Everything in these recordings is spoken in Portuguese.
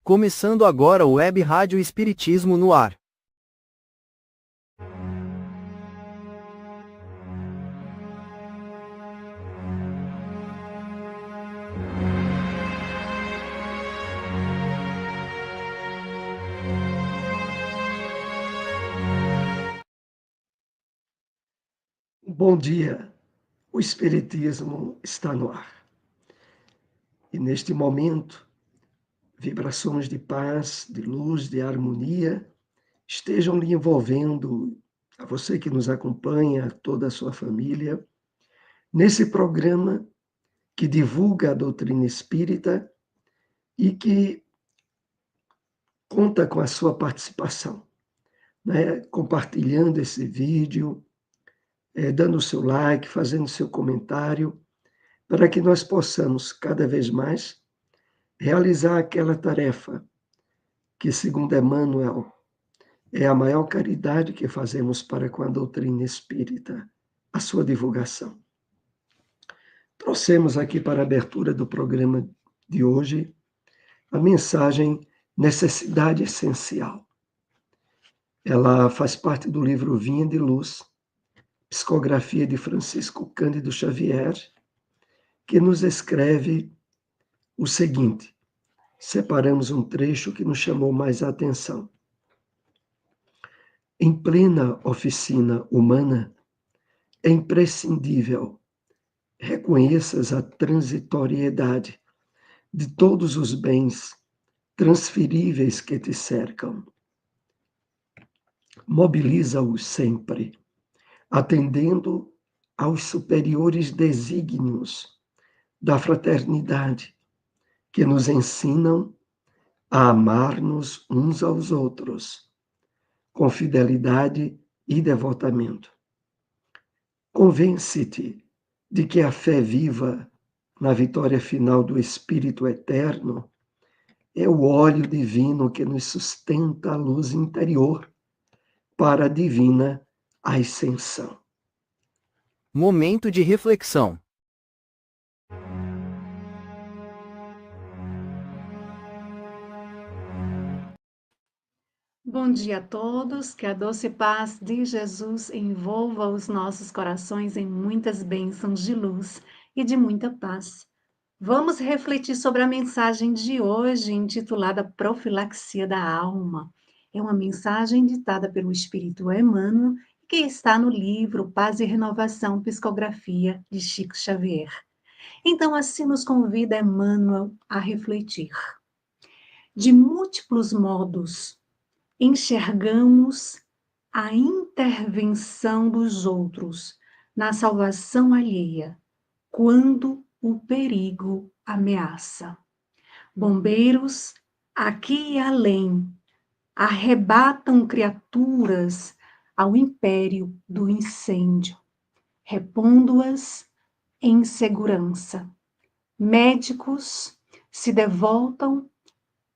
Começando agora o Web Rádio Espiritismo no ar. Bom dia, o Espiritismo está no ar. E neste momento, vibrações de paz, de luz, de harmonia estejam lhe envolvendo, a você que nos acompanha, a toda a sua família, nesse programa que divulga a doutrina espírita e que conta com a sua participação, né? Compartilhando esse vídeo, dando o seu like, fazendo seu comentário, para que nós possamos cada vez mais realizar aquela tarefa que, segundo Emmanuel, é a maior caridade que fazemos para com a doutrina espírita, a sua divulgação. Trouxemos aqui para a abertura do programa de hoje a mensagem Necessidade Essencial. Ela faz parte do livro Vinha de Luz, psicografia de Francisco Cândido Xavier, que nos escreve o seguinte: separamos um trecho que nos chamou mais a atenção. Em plena oficina humana, é imprescindível reconheças a transitoriedade de todos os bens transferíveis que te cercam. Mobiliza-os sempre, atendendo aos superiores desígnios da fraternidade, que nos ensinam a amar-nos uns aos outros, com fidelidade e devotamento. Convence-te de que a fé viva na vitória final do Espírito Eterno é o óleo divino que nos sustenta a luz interior para a divina ascensão. Momento de reflexão. Bom dia a todos, que a doce paz de Jesus envolva os nossos corações em muitas bênçãos de luz e de muita paz. Vamos refletir sobre a mensagem de hoje, intitulada Profilaxia da Alma. É uma mensagem ditada pelo Espírito Emmanuel, que está no livro Paz e Renovação, Psicografia de Chico Xavier. Então, assim nos convida Emmanuel a refletir. De múltiplos modos, enxergamos a intervenção dos outros na salvação alheia, quando o perigo ameaça. Bombeiros, aqui e além, arrebatam criaturas ao império do incêndio, repondo-as em segurança. Médicos se devotam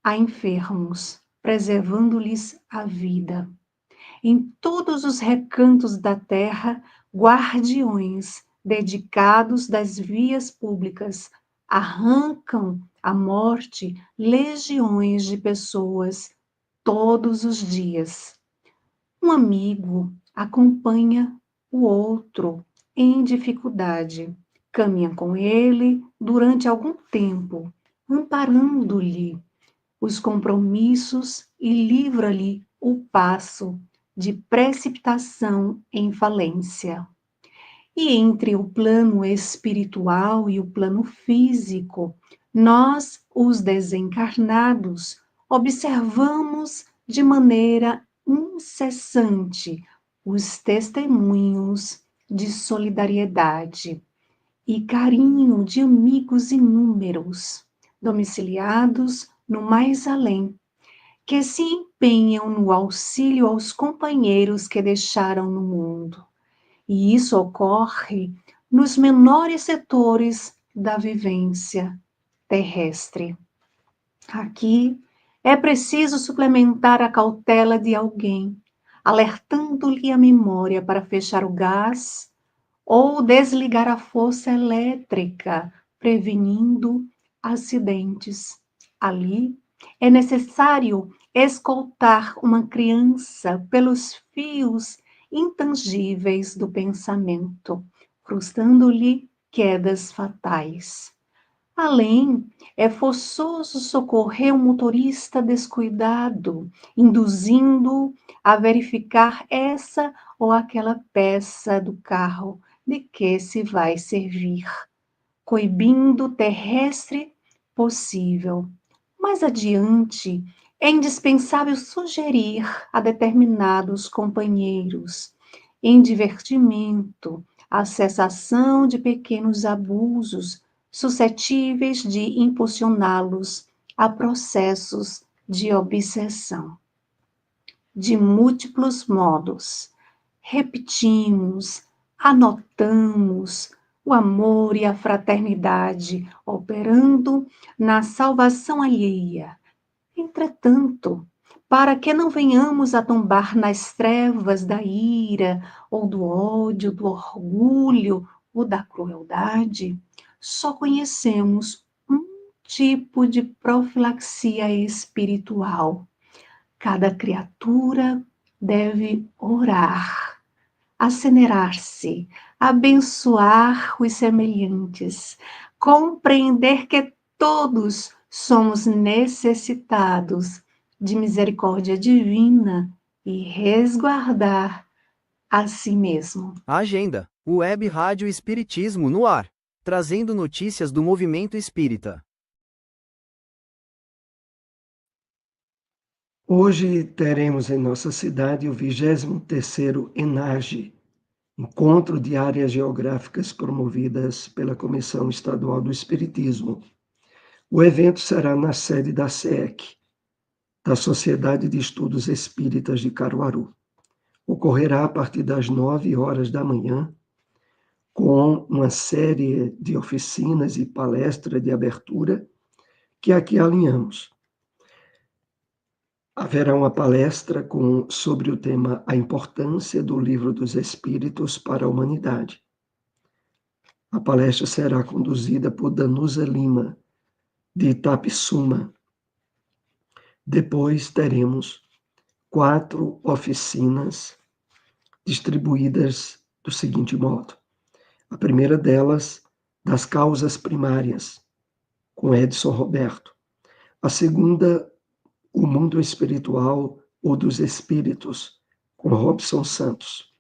a enfermos, preservando-lhes a vida. Em todos os recantos da terra, guardiões dedicados das vias públicas arrancam à morte legiões de pessoas todos os dias. Um amigo acompanha o outro em dificuldade, caminha com ele durante algum tempo, amparando-lhe os compromissos e livra-lhe o passo de precipitação em falência. E entre o plano espiritual e o plano físico, nós, os desencarnados, observamos de maneira incessante os testemunhos de solidariedade e carinho de amigos inúmeros, domiciliados no mais além, que se empenham no auxílio aos companheiros que deixaram no mundo. E isso ocorre nos menores setores da vivência terrestre. Aqui é preciso suplementar a cautela de alguém, alertando-lhe a memória para fechar o gás ou desligar a força elétrica, prevenindo acidentes. Ali é necessário escoltar uma criança pelos fios intangíveis do pensamento, frustrando-lhe quedas fatais. Além, é forçoso socorrer um motorista descuidado, induzindo-o a verificar essa ou aquela peça do carro de que se vai servir, coibindo o terrestre possível. Mais adiante, é indispensável sugerir a determinados companheiros, em divertimento, a cessação de pequenos abusos suscetíveis de impulsioná-los a processos de obsessão. De múltiplos modos, repetimos, anotamos o amor e a fraternidade operando na salvação alheia. Entretanto, para que não venhamos a tombar nas trevas da ira, ou do ódio, do orgulho ou da crueldade, só conhecemos um tipo de profilaxia espiritual. Cada criatura deve orar, acenerar-se, abençoar os semelhantes, compreender que todos somos necessitados de misericórdia divina e resguardar a si mesmo. Agenda: Web Rádio Espiritismo no ar, trazendo notícias do movimento espírita. Hoje teremos em nossa cidade o 23º ENAGE, Encontro de Áreas Geográficas promovidas pela Comissão Estadual do Espiritismo. O evento será na sede da SEEC, da Sociedade de Estudos Espíritas de Caruaru. Ocorrerá a partir das 9 horas da manhã, com uma série de oficinas e palestras de abertura que aqui alinhamos. Haverá uma palestra sobre o tema A Importância do Livro dos Espíritos para a Humanidade. A palestra será conduzida por Danusa Lima, de Itapissuma. Depois teremos 4 oficinas distribuídas do seguinte modo. A primeira delas, das causas primárias, com Edson Roberto. A segunda, o mundo espiritual ou dos espíritos, com Robson Santos.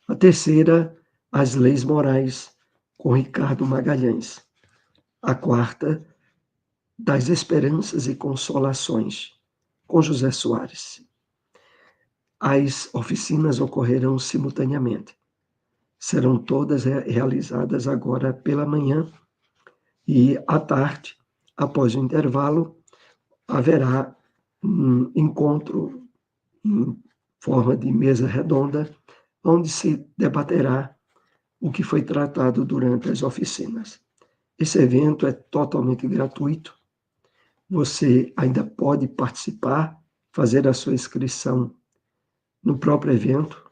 A terceira, as leis morais, com Ricardo Magalhães. A quarta, das esperanças e consolações, com José Soares. As oficinas ocorrerão simultaneamente. Serão todas realizadas agora pela manhã e à tarde, após o intervalo, haverá um encontro em forma de mesa redonda, onde se debaterá o que foi tratado durante as oficinas. Esse evento é totalmente gratuito. Você ainda pode participar, fazer a sua inscrição no próprio evento.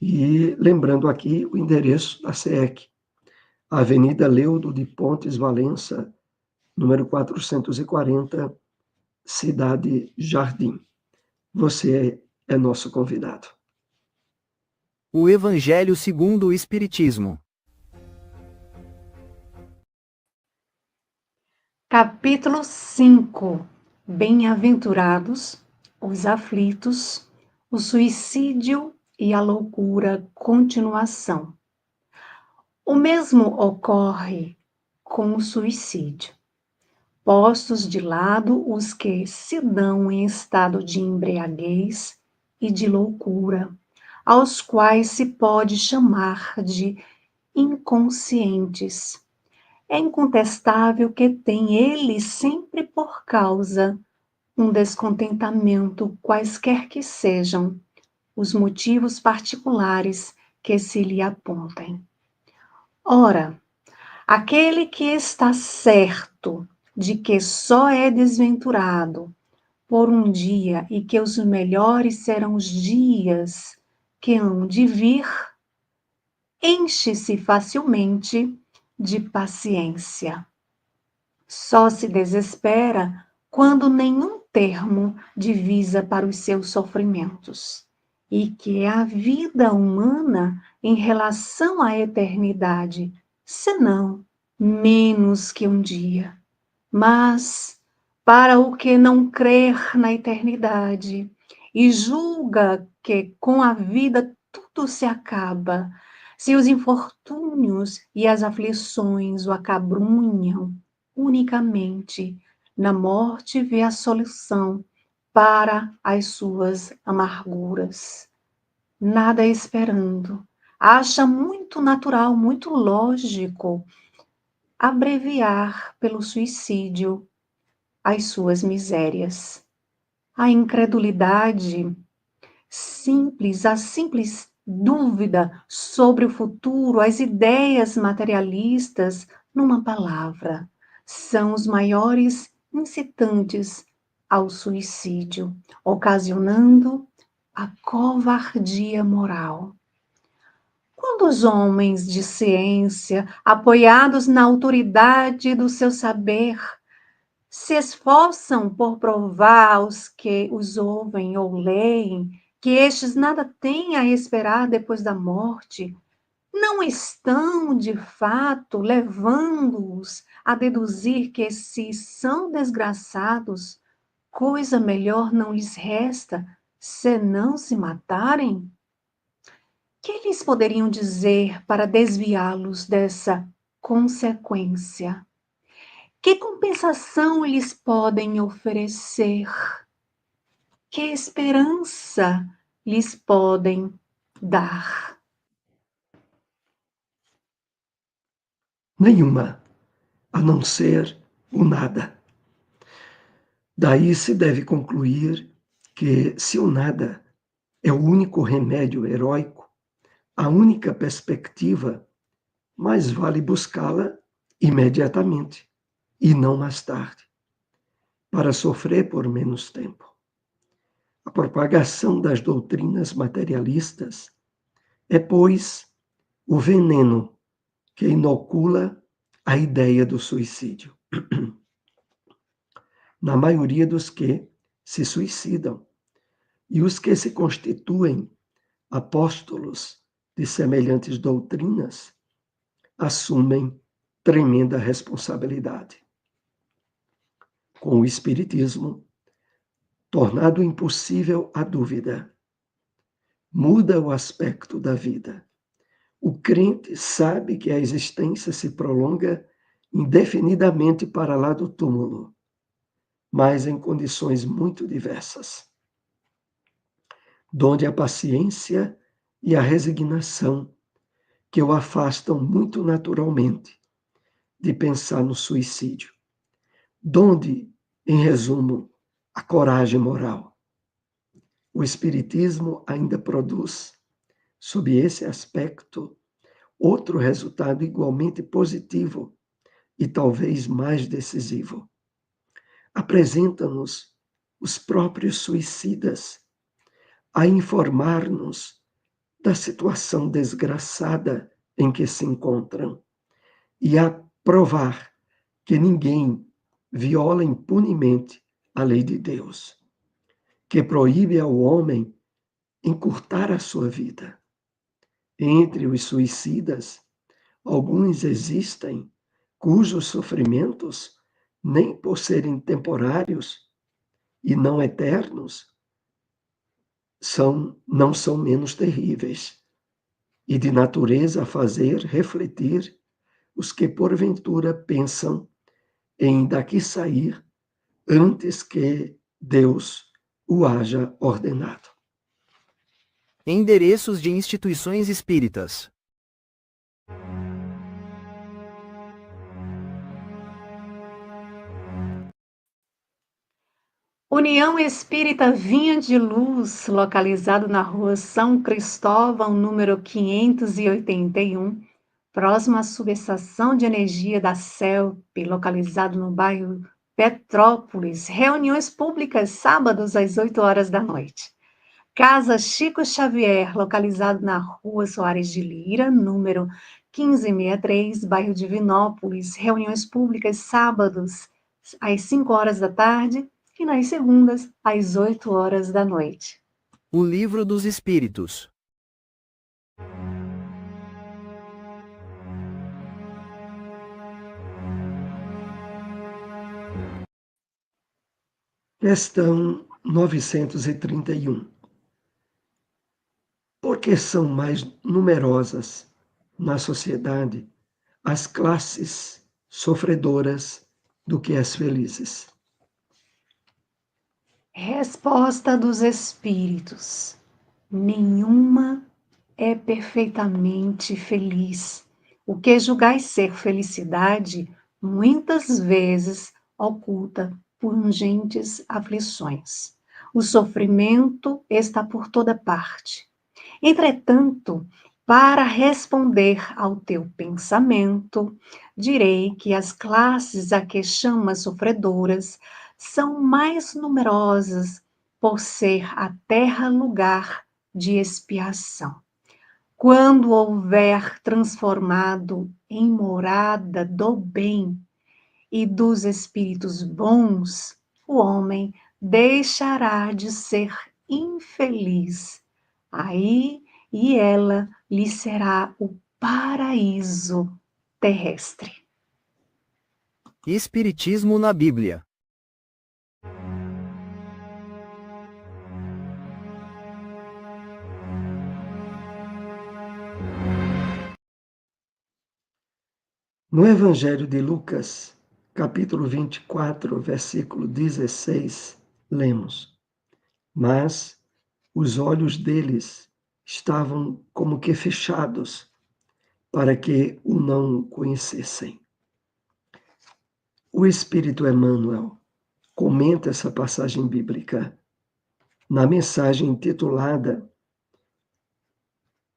E lembrando aqui o endereço da SEEC, Avenida Leudo de Pontes Valença, número 440, Cidade Jardim. Você é nosso convidado. O Evangelho segundo o Espiritismo. Capítulo 5. Bem-aventurados os aflitos, o suicídio e a loucura. Continuação. O mesmo ocorre com o suicídio. Postos de lado os que se dão em estado de embriaguez e de loucura, aos quais se pode chamar de inconscientes. É incontestável que tem ele sempre por causa um descontentamento, quaisquer que sejam os motivos particulares que se lhe apontem. Ora, aquele que está certo de que só é desventurado por um dia e que os melhores serão os dias que hão de vir, enche-se facilmente de paciência. Só se desespera quando nenhum termo divisa para os seus sofrimentos, e que é a vida humana em relação à eternidade, senão menos que um dia. Mas, para o que não crer na eternidade e julga que com a vida tudo se acaba, se os infortúnios e as aflições o acabrunham, unicamente na morte vê a solução para as suas amarguras. Nada esperando, acha muito natural, muito lógico abreviar pelo suicídio as suas misérias. A incredulidade simples, a simples dúvida sobre o futuro, as ideias materialistas, numa palavra, são os maiores incitantes ao suicídio, ocasionando a covardia moral. Quando os homens de ciência, apoiados na autoridade do seu saber, se esforçam por provar aos que os ouvem ou leem que estes nada têm a esperar depois da morte, não estão, de fato, levando-os a deduzir que, se são desgraçados, coisa melhor não lhes resta senão se matarem? Que lhes poderiam dizer para desviá-los dessa consequência? Que compensação lhes podem oferecer? Que esperança lhes podem dar? Nenhuma, a não ser o nada. Daí se deve concluir que, se o nada é o único remédio heróico, a única perspectiva, mais vale buscá-la imediatamente e não mais tarde, para sofrer por menos tempo. A propagação das doutrinas materialistas é, pois, o veneno que inocula a ideia do suicídio. Na maioria dos que se suicidam e os que se constituem apóstolos de semelhantes doutrinas assumem tremenda responsabilidade. Com o Espiritismo, tornado impossível a dúvida, muda o aspecto da vida. O crente sabe que a existência se prolonga indefinidamente para lá do túmulo, mas em condições muito diversas, donde a paciência e a resignação que o afastam muito naturalmente de pensar no suicídio, donde, em resumo, a coragem moral. O Espiritismo ainda produz, sob esse aspecto, outro resultado igualmente positivo e talvez mais decisivo. Apresenta-nos os próprios suicidas a informar-nos da situação desgraçada em que se encontram e a provar que ninguém viola impunemente a lei de Deus, que proíbe ao homem encurtar a sua vida. Entre os suicidas, alguns existem cujos sofrimentos, nem por serem temporários e não eternos, não são menos terríveis, e de natureza a fazer refletir os que porventura pensam em daqui sair antes que Deus o haja ordenado. Endereços de instituições espíritas. União Espírita Vinha de Luz, localizado na rua São Cristóvão, número 581, próximo à subestação de energia da CELP, localizado no bairro Petrópolis. Reuniões públicas sábados às 8 horas da noite. Casa Chico Xavier, localizado na rua Soares de Lira, número 1563, bairro Divinópolis. Reuniões públicas sábados às 5 horas da tarde e nas segundas às 8 horas da noite. O Livro dos Espíritos. Questão 931. Por que são mais numerosas na sociedade as classes sofredoras do que as felizes? Resposta dos Espíritos: nenhuma é perfeitamente feliz. O que julgais ser felicidade, muitas vezes oculta pungentes aflições. O sofrimento está por toda parte. Entretanto, para responder ao teu pensamento, direi que as classes a que chamas sofredoras são mais numerosas por ser a terra lugar de expiação. Quando houver transformado em morada do bem e dos espíritos bons, o homem deixará de ser infeliz. Aí e ela lhe será o paraíso terrestre. Espiritismo na Bíblia. No Evangelho de Lucas, capítulo 24, versículo 16, lemos: Mas os olhos deles estavam como que fechados, para que o não conhecessem. O Espírito Emmanuel comenta essa passagem bíblica na mensagem intitulada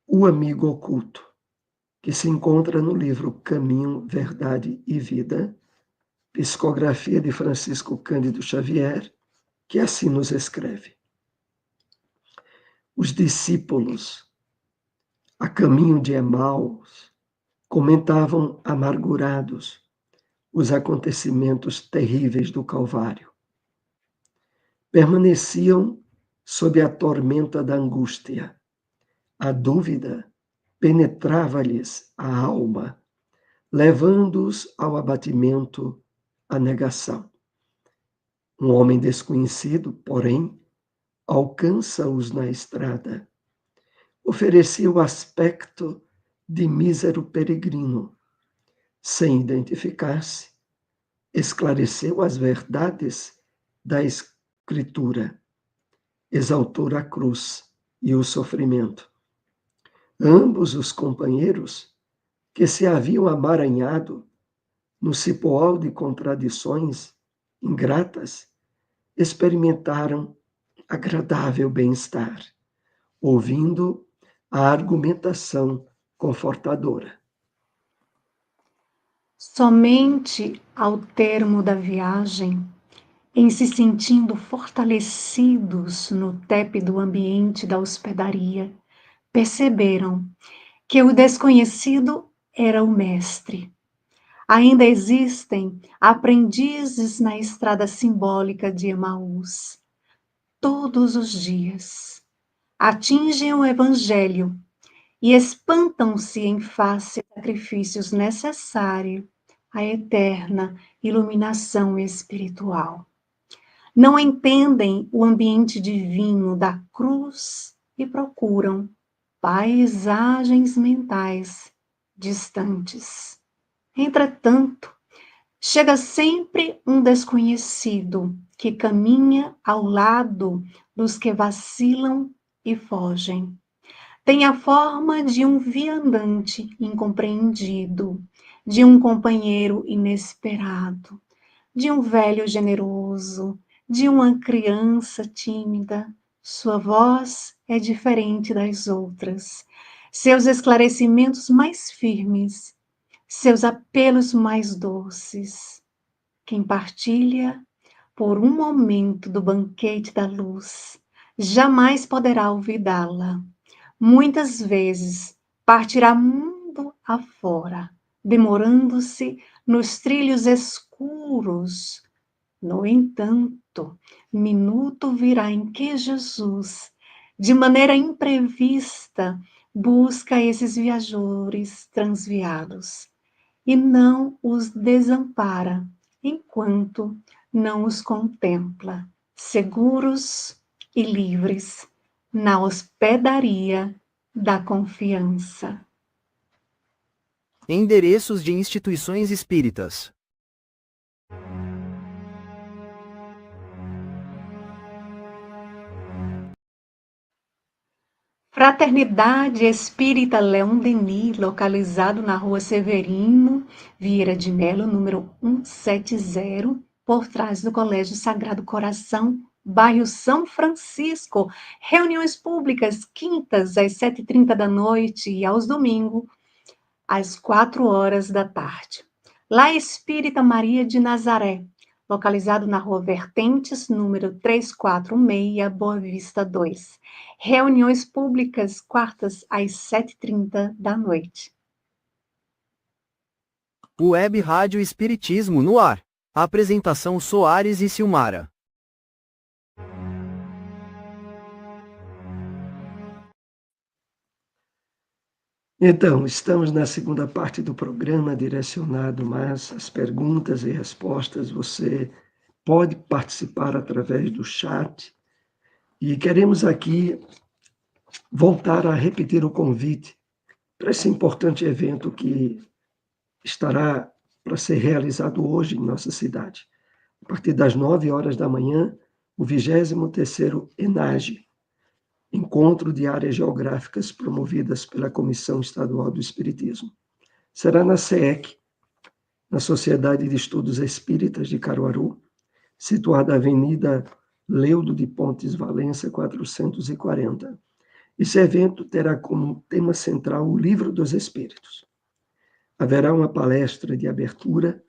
O Amigo Oculto, que se encontra no livro Caminho, Verdade e Vida, psicografia de Francisco Cândido Xavier, que assim nos escreve: Os discípulos, a caminho de Emaús, comentavam amargurados os acontecimentos terríveis do Calvário. Permaneciam sob a tormenta da angústia. A dúvida penetrava-lhes a alma, levando-os ao abatimento, à negação. Um homem desconhecido, porém, alcança-os na estrada. Oferecia o aspecto de mísero peregrino. Sem identificar-se, esclareceu as verdades da Escritura, exaltou a cruz e o sofrimento. Ambos os companheiros, que se haviam amaranhado no cipoal de contradições ingratas, experimentaram agradável bem-estar, ouvindo a argumentação confortadora. Somente ao termo da viagem, em se sentindo fortalecidos no tépido ambiente da hospedaria, perceberam que o desconhecido era o mestre. Ainda existem aprendizes na estrada simbólica de Emaús. Todos os dias atingem o evangelho e espantam-se em face a sacrifícios necessários à eterna iluminação espiritual. Não entendem o ambiente divino da cruz e procuram paisagens mentais distantes. Entretanto, chega sempre um desconhecido que caminha ao lado dos que vacilam e fogem. Tem a forma de um viandante incompreendido, de um companheiro inesperado, de um velho generoso de uma criança tímida. Sua voz é diferente das outras. Seus esclarecimentos mais firmes, seus apelos mais doces. Quem partilha por um momento do banquete da luz, jamais poderá olvidá-la. Muitas vezes partirá mundo afora, demorando-se nos trilhos escuros. No entanto, minuto virá em que Jesus, de maneira imprevista, busca esses viajores transviados e não os desampara enquanto não os contempla, seguros e livres, na hospedaria da confiança. Endereços de instituições espíritas. Fraternidade Espírita Leão Denis, localizado na Rua Severino Vieira de Melo, número 170, por trás do Colégio Sagrado Coração, bairro São Francisco. Reuniões públicas, quintas, às 7h30 da noite e aos domingos, às 4 horas da tarde. La Espírita Maria de Nazaré, localizado na Rua Vertentes, número 346, Boa Vista 2. Reuniões públicas, quartas, às 7h30 da noite. Web Rádio Espiritismo no ar. Apresentação Soares e Silmara. Então, estamos na segunda parte do programa direcionado mais às perguntas e respostas. Você pode participar através do chat. E queremos aqui voltar a repetir o convite para esse importante evento que estará para ser realizado hoje em nossa cidade. A partir das 9 horas da manhã, o 23º ENAGE, Encontro de Áreas Geográficas promovidas pela Comissão Estadual do Espiritismo. Será na SEEC, na Sociedade de Estudos Espíritas de Caruaru, situada na Avenida Leudo de Pontes Valença, 440. Esse evento terá como tema central o Livro dos Espíritos. Haverá uma palestra de abertura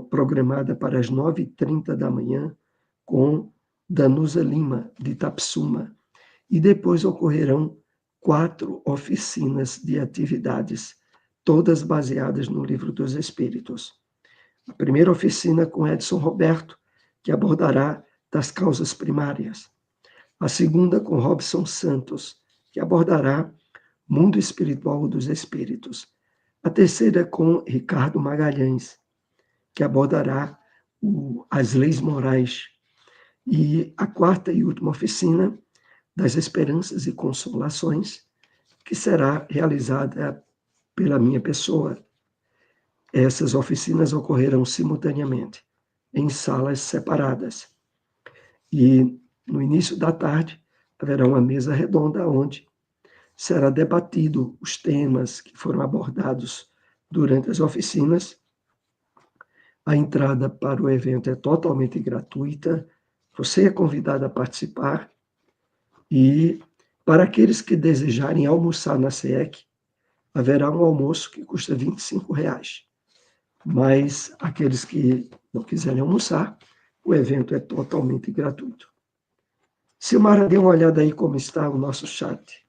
programada para as 9h30 da manhã com Danusa Lima, de Itapsuma, e depois ocorrerão 4 oficinas de atividades, todas baseadas no Livro dos Espíritos. A primeira oficina com Edson Roberto, que abordará das causas primárias. A segunda com Robson Santos, que abordará Mundo Espiritual dos Espíritos. A terceira com Ricardo Magalhães, que abordará as leis morais. E a quarta e última oficina das Esperanças e Consolações, que será realizada pela minha pessoa. Essas oficinas ocorrerão simultaneamente, em salas separadas. E no início da tarde haverá uma mesa redonda onde será debatido os temas que foram abordados durante as oficinas. A entrada para o evento é totalmente gratuita. Você é convidado a participar. E para aqueles que desejarem almoçar na SEEC, haverá um almoço que custa R$ 25. Mas aqueles que não quiserem almoçar, o evento é totalmente gratuito. Silmara, dê uma olhada aí como está o nosso chat.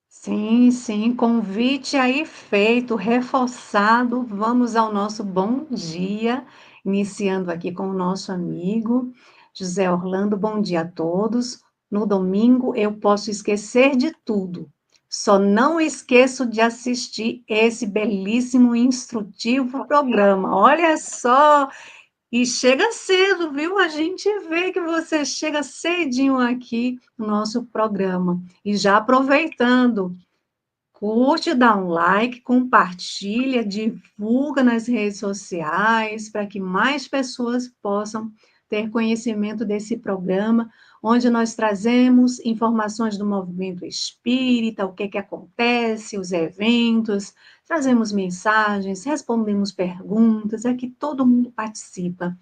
Sim, convite aí feito, reforçado. Vamos ao nosso bom dia, iniciando aqui com o nosso amigo José Orlando. Bom dia a todos. No domingo eu posso esquecer de tudo, só não esqueço de assistir esse belíssimo e instrutivo programa. Olha só! E chega cedo, viu? A gente vê que você chega cedinho aqui no nosso programa. E já aproveitando, curte, dá um like, compartilha, divulga nas redes sociais para que mais pessoas possam ter conhecimento desse programa, onde nós trazemos informações do movimento espírita, o que acontece, os eventos, trazemos mensagens, respondemos perguntas, aqui todo mundo participa.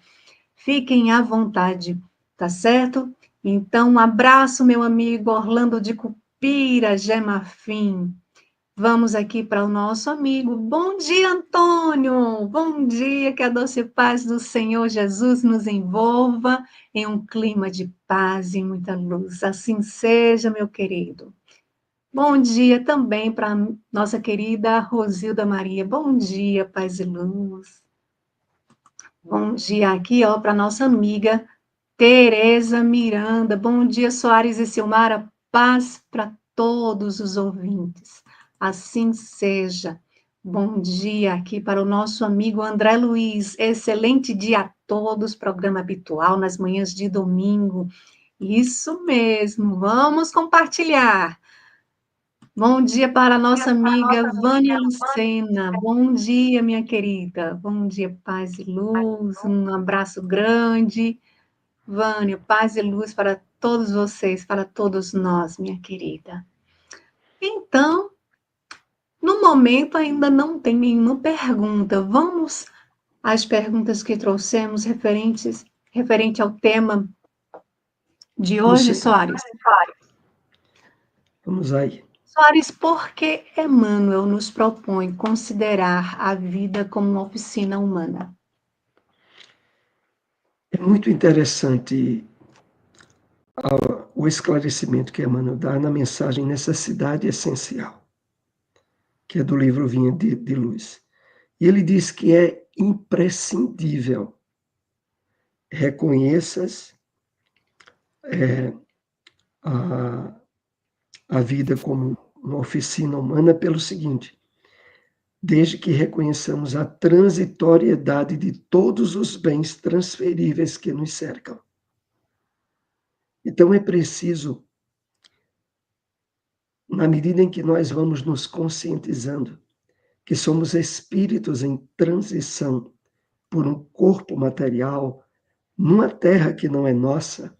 Fiquem à vontade, tá certo? Então, um abraço, meu amigo Orlando de Cupira, Gemafim. Vamos aqui para o nosso amigo. Bom dia, Antônio! Bom dia, que a doce paz do Senhor Jesus nos envolva em um clima de paz e muita luz. Assim seja, meu querido. Bom dia também para nossa querida Rosilda Maria. Bom dia, paz e luz. Bom dia aqui, ó, para nossa amiga Tereza Miranda. Bom dia, Soares e Silmara. Paz para todos os ouvintes. Assim seja. Bom dia aqui para o nosso amigo André Luiz. Excelente dia a todos. Programa habitual nas manhãs de domingo. Isso mesmo. Vamos compartilhar. Bom dia para a nossa amiga Vânia Lucena. Bom dia, minha querida. Bom dia, paz e luz. Um abraço grande. Vânia, paz e luz para todos vocês, para todos nós, minha querida. Então, no momento ainda não tem nenhuma pergunta. Vamos às perguntas que trouxemos referente ao tema de hoje, Você, Soares. vamos aí. Soares, por que Emmanuel nos propõe considerar a vida como uma oficina humana? É muito interessante o esclarecimento que Emmanuel dá na mensagem Necessidade Essencial, que é do livro Vinha de Luz. E ele diz que é imprescindível reconheças a, a vida como uma oficina humana pelo seguinte: desde que reconheçamos a transitoriedade de todos os bens transferíveis que nos cercam. Então é preciso, na medida em que nós vamos nos conscientizando que somos espíritos em transição por um corpo material, numa terra que não é nossa,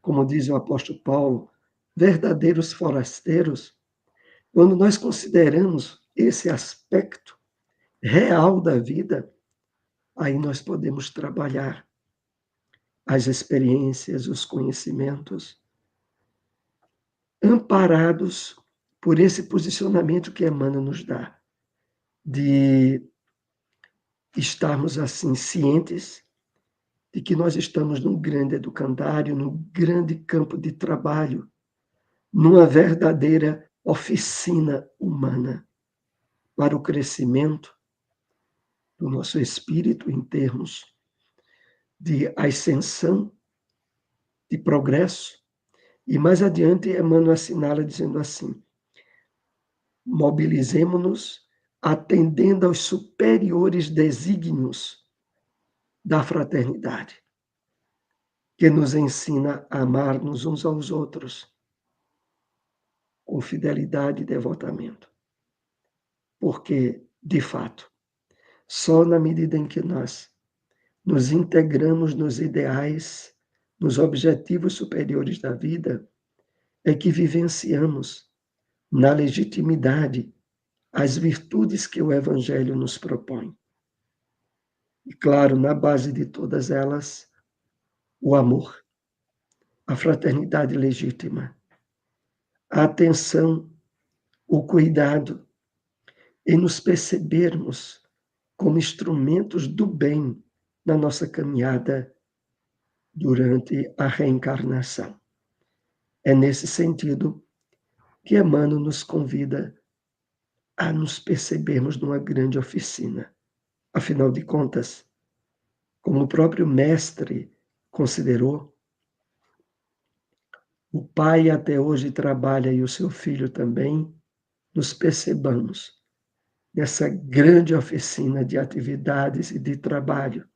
como diz o apóstolo Paulo, verdadeiros forasteiros, quando nós consideramos esse aspecto real da vida, aí nós podemos trabalhar as experiências, os conhecimentos, amparados por esse posicionamento que Emmanuel nos dá, de estarmos assim cientes de que nós estamos num grande educandário, num grande campo de trabalho, numa verdadeira oficina humana para o crescimento do nosso espírito em termos de ascensão, de progresso. E mais adiante, Emmanuel assinala dizendo assim: mobilizemo-nos atendendo aos superiores desígnios da fraternidade, que nos ensina a amar-nos uns aos outros com fidelidade e devotamento. Porque, de fato, só na medida em que nós nos integramos nos ideais, nos objetivos superiores da vida, é que vivenciamos na legitimidade as virtudes que o Evangelho nos propõe. E, claro, na base de todas elas, o amor, a fraternidade legítima, a atenção, o cuidado, em nos percebermos como instrumentos do bem na nossa caminhada durante a reencarnação. É nesse sentido que Emmanuel nos convida a nos percebermos numa grande oficina. Afinal de contas, como o próprio mestre considerou, o pai até hoje trabalha e o seu filho também, nos percebamos nessa grande oficina de atividades e de trabalho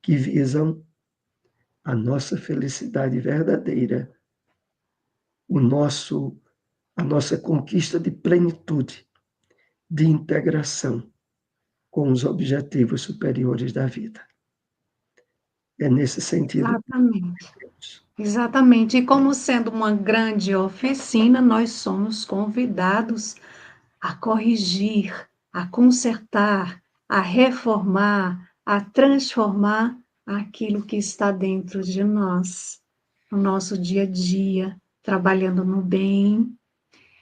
que visam a nossa felicidade verdadeira, a nossa conquista de plenitude, de integração com os objetivos superiores da vida. É nesse sentido Exatamente. que temos. Exatamente. E como sendo uma grande oficina, nós somos convidados a corrigir, a consertar, a reformar, a transformar aquilo que está dentro de nós, no nosso dia a dia, trabalhando no bem,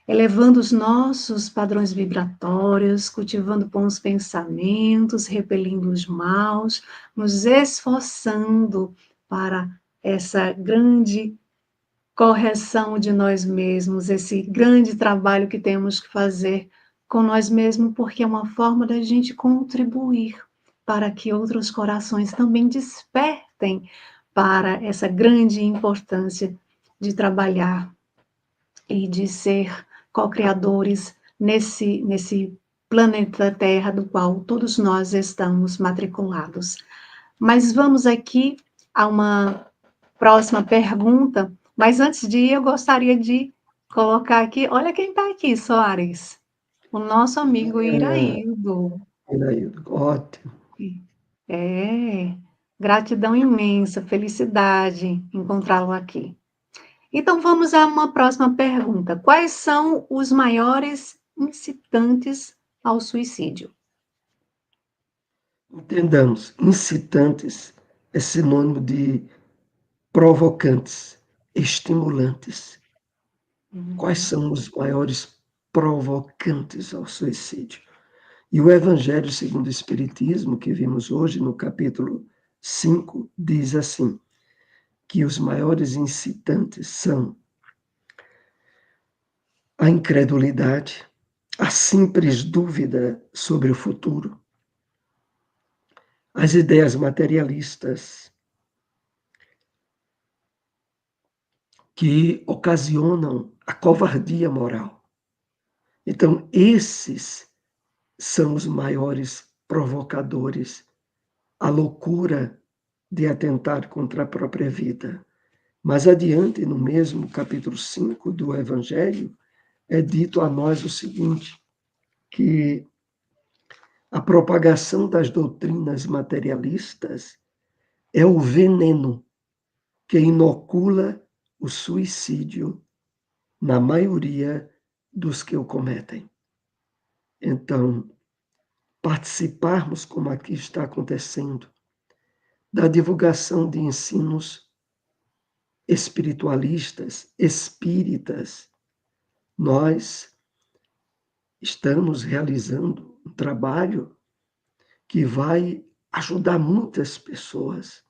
elevando os nossos padrões vibratórios, cultivando bons pensamentos, repelindo os maus, nos esforçando para essa grande correção de nós mesmos, esse grande trabalho que temos que fazer com nós mesmos, porque é uma forma da gente contribuir para que outros corações também despertem para essa grande importância de trabalhar e de ser co-criadores nesse planeta Terra do qual todos nós estamos matriculados. Mas vamos aqui a uma próxima pergunta, mas antes de ir, eu gostaria de colocar aqui, olha quem está aqui, Soares, o nosso amigo Iraildo. Iraildo, ótimo. É, gratidão imensa, felicidade encontrá-lo aqui. Então, vamos a uma próxima pergunta. Quais são os maiores incitantes ao suicídio? Entendamos, incitantes é sinônimo de provocantes, estimulantes. Quais são os maiores provocantes ao suicídio? E o Evangelho segundo o Espiritismo, que vimos hoje no capítulo 5, diz assim, que os maiores incitantes são a incredulidade, a simples dúvida sobre o futuro, as ideias materialistas que ocasionam a covardia moral. Então, esses são os maiores provocadores, a loucura de atentar contra a própria vida. Mais adiante, no mesmo capítulo 5 do Evangelho, é dito a nós o seguinte, que a propagação das doutrinas materialistas é o veneno que inocula o suicídio na maioria dos que o cometem. Então, participarmos, como aqui está acontecendo, da divulgação de ensinos espiritualistas, espíritas, nós estamos realizando um trabalho que vai ajudar muitas pessoas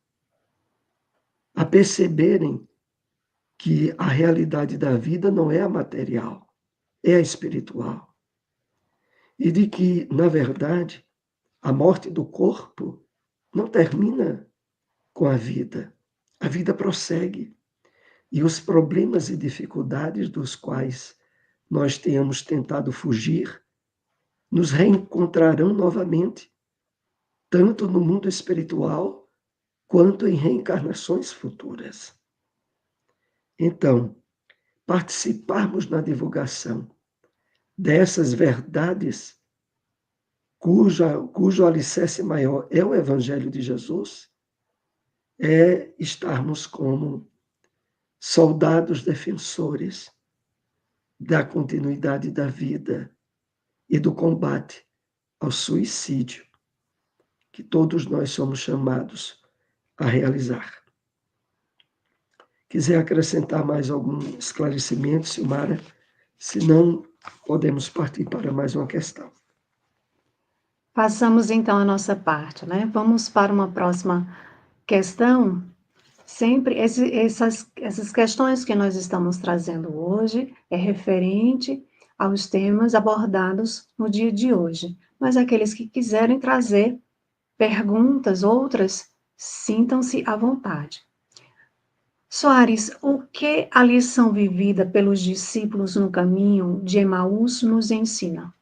a perceberem que a realidade da vida não é a material, é a espiritual. E de que, na verdade, a morte do corpo não termina com a vida prossegue. E os problemas e dificuldades dos quais nós tenhamos tentado fugir nos reencontrarão novamente, tanto no mundo espiritual quanto em reencarnações futuras. Então, participarmos na divulgação dessas verdades, cujo alicerce maior é o Evangelho de Jesus, é estarmos como soldados defensores da continuidade da vida e do combate ao suicídio, que todos nós somos chamados a realizar. Quiser acrescentar mais algum esclarecimento, Silmara? Se não, podemos partir para mais uma questão. Passamos então a nossa parte, né? Vamos para uma próxima questão. Sempre essas questões que nós estamos trazendo hoje é referente aos temas abordados no dia de hoje. Mas aqueles que quiserem trazer perguntas, outras, sintam-se à vontade. Soares, o que a lição vivida pelos discípulos no caminho de Emaús nos ensina?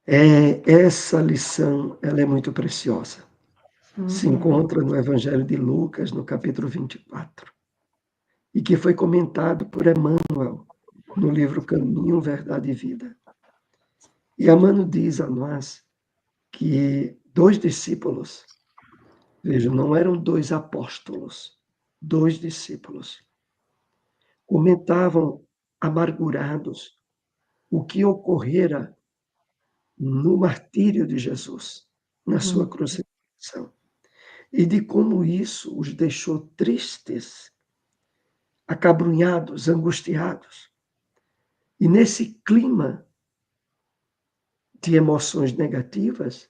Essa lição ela é muito preciosa. Se encontra no Evangelho de Lucas, no capítulo 24, e que foi comentado por Emmanuel no livro Caminho, Verdade e Vida. E Emmanuel diz a nós que 2 discípulos, vejam, não eram 2 apóstolos, 2 discípulos, comentavam amargurados o que ocorrera no martírio de Jesus, na sua crucificação. e de como isso os deixou tristes, acabrunhados, angustiados. E nesse clima de emoções negativas,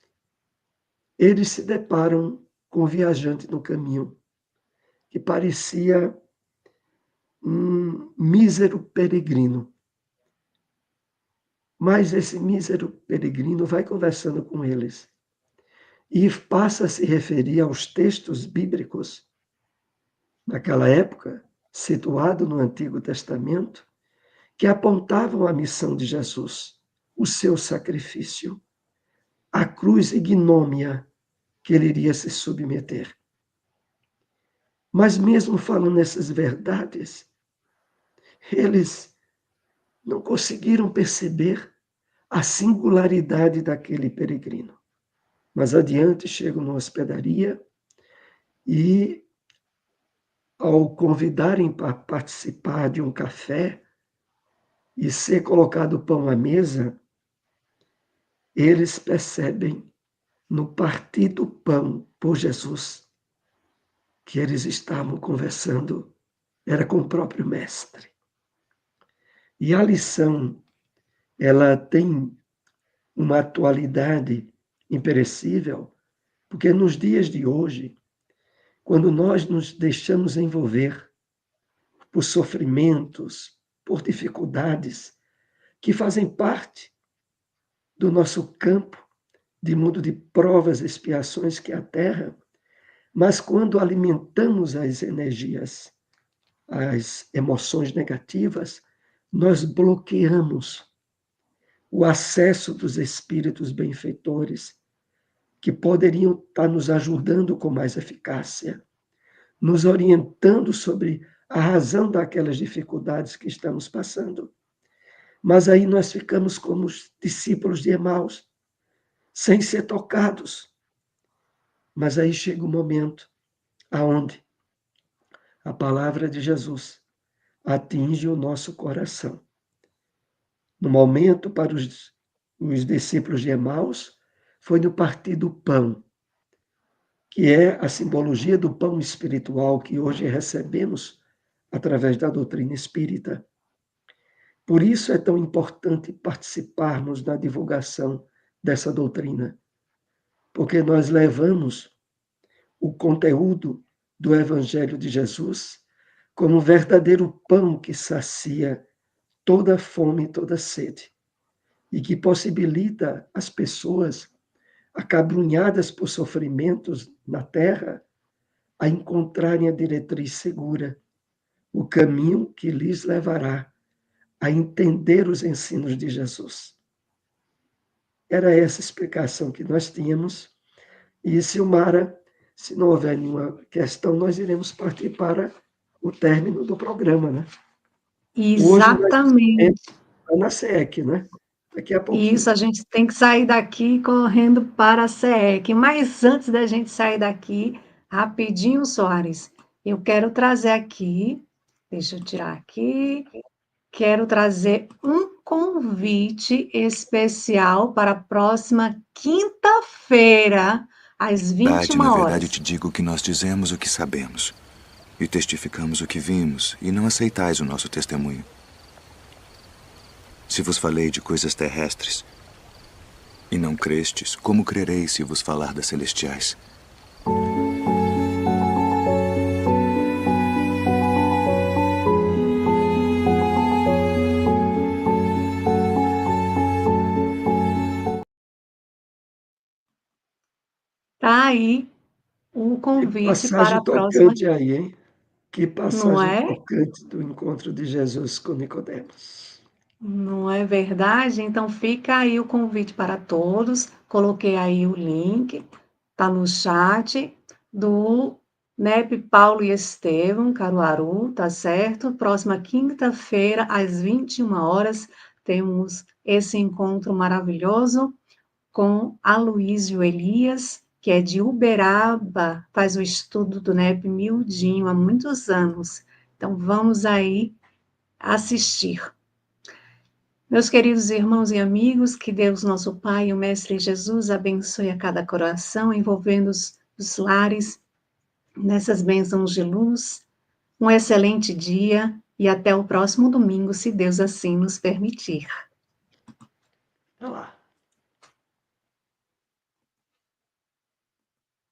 eles se deparam com um viajante no caminho, que parecia um mísero peregrino. Mas esse mísero peregrino vai conversando com eles e passa a se referir aos textos bíblicos, naquela época, situado no Antigo Testamento, que apontavam a missão de Jesus, o seu sacrifício, a cruz ignômia que ele iria se submeter. Mas mesmo falando essas verdades, eles não conseguiram perceber a singularidade daquele peregrino. Mais adiante, chegam na hospedaria e, ao convidarem para participar de um café e ser colocado pão à mesa, eles percebem, no partir do pão por Jesus, que eles estavam conversando, era com o próprio Mestre. E a lição, ela tem uma atualidade imperecível, porque nos dias de hoje, quando nós nos deixamos envolver por sofrimentos, por dificuldades que fazem parte do nosso campo de mundo de provas e expiações que é a Terra, mas quando alimentamos as energias, as emoções negativas, nós bloqueamos o acesso dos espíritos benfeitores, que poderiam estar nos ajudando com mais eficácia, nos orientando sobre a razão daquelas dificuldades que estamos passando. Mas aí nós ficamos como os discípulos de Emaús, sem ser tocados. Mas aí chega o momento aonde a palavra de Jesus atinge o nosso coração. No momento para os discípulos de Emaús, foi no partir do pão, que é a simbologia do pão espiritual que hoje recebemos através da doutrina espírita. Por isso é tão importante participarmos da divulgação dessa doutrina, porque nós levamos o conteúdo do Evangelho de Jesus como um verdadeiro pão que sacia toda fome e toda sede, e que possibilita as pessoas acabrunhadas por sofrimentos na terra a encontrarem a diretriz segura, o caminho que lhes levará a entender os ensinos de Jesus. Era essa explicação que nós tínhamos. E, Silmara, se não houver nenhuma questão, nós iremos partir para o término do programa, né? Hoje nós Exatamente. estamos na SEEC, né? Daqui a pouquinho. Isso, a gente tem que sair daqui correndo para a SEEC. Mas antes da gente sair daqui, rapidinho, Soares, eu quero trazer aqui, deixa eu tirar aqui, quero trazer um convite especial para a próxima quinta-feira, às 21 Na verdade, horas. te digo que nós dizemos o que sabemos e testificamos o que vimos, e não aceitais o nosso testemunho. Se vos falei de coisas terrestres e não crestes, como crereis se vos falar das celestiais? Tá aí o Que convite para passagem a próxima, tocante aí, hein? Que não passagem é? tocante do encontro de Jesus com Nicodemos. Não é verdade? Então fica aí o convite para todos. Coloquei aí o link, tá no chat do NEP Paulo e Estevam, Caruaru, tá certo? Próxima quinta-feira, às 21 horas, temos esse encontro maravilhoso com Aloísio Elias, que é de Uberaba, faz o estudo do NEP miudinho há muitos anos. Então vamos aí assistir. Meus queridos irmãos e amigos, que Deus, nosso Pai, e o Mestre Jesus, abençoe a cada coração, envolvendo os lares nessas bênçãos de luz. Um excelente dia e até o próximo domingo, se Deus assim nos permitir. Olha lá.